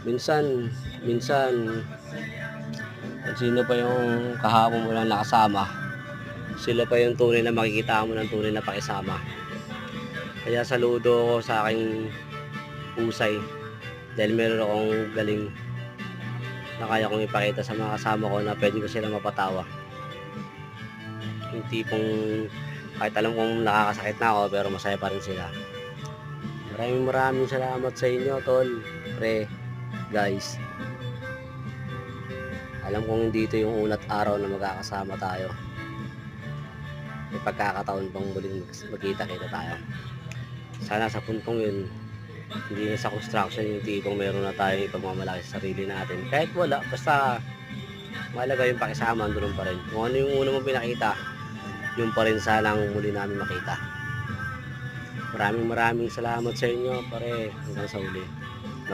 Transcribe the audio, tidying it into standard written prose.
Minsan, minsan, kung sino pa yung kahapon mo lang nakasama, sila pa yung tunay na makikita mo ng tunay na pakisama. Kaya saludo ako sa aking husay dahil meron akong galing na kaya kong ipakita sa mga kasama ko na pwede ko sila mapatawa. Yung tipong kahit alam kong nakakasakit na ako pero masaya pa rin sila. Maraming salamat sa inyo, tol, pre, guys. Alam kong hindi ito yung una't araw na magkakasama tayo. May pagkakataon pang muling magkita-kita tayo. Sana sa puntong yun, hindi na sa construction yung tipong meron na tayo ipagmamalaki sa sarili natin. Kahit wala, basta mahalaga yung pakisama, andun pa rin. Kung ano yung una mong pinakita, yun pa rin sana ang muli namin makita. Maraming salamat sa inyo, pare. Hanggang sa uli.